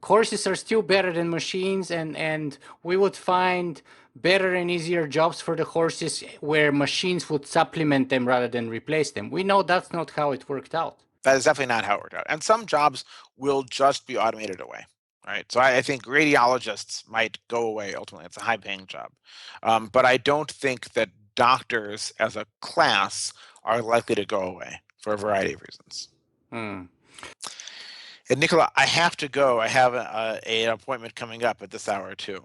horses are still better than machines, and we would find better and easier jobs for the horses where machines would supplement them rather than replace them. We know that's not how it worked out. That is definitely not how it worked out. And some jobs will just be automated away. Right. So I think radiologists might go away ultimately. It's a high-paying job. But I don't think that doctors as a class are likely to go away for a variety of reasons. And Nicola, I have to go. I have an appointment coming up at this hour too.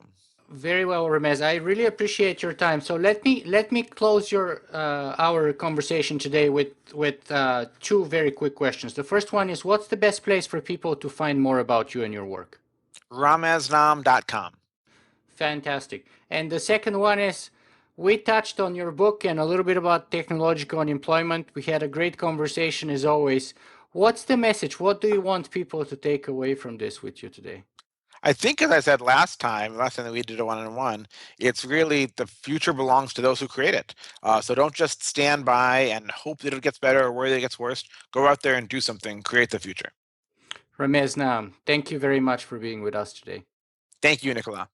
Very well, Ramez. I really appreciate your time. So let me close our conversation today with two very quick questions. The first one is, what's the best place for people to find more about you and your work? RamezNaam.com. Fantastic. And the second one is, we touched on your book and a little bit about technological unemployment. We had a great conversation as always. What's the message? What do you want people to take away from this with you today? I think, as I said last time that we did a one-on-one, it's really the future belongs to those who create it. So don't just stand by and hope that it gets better or worry that it gets worse. Go out there and do something. Create the future. Ramez Naam, thank you very much for being with us today. Thank you, Nicola.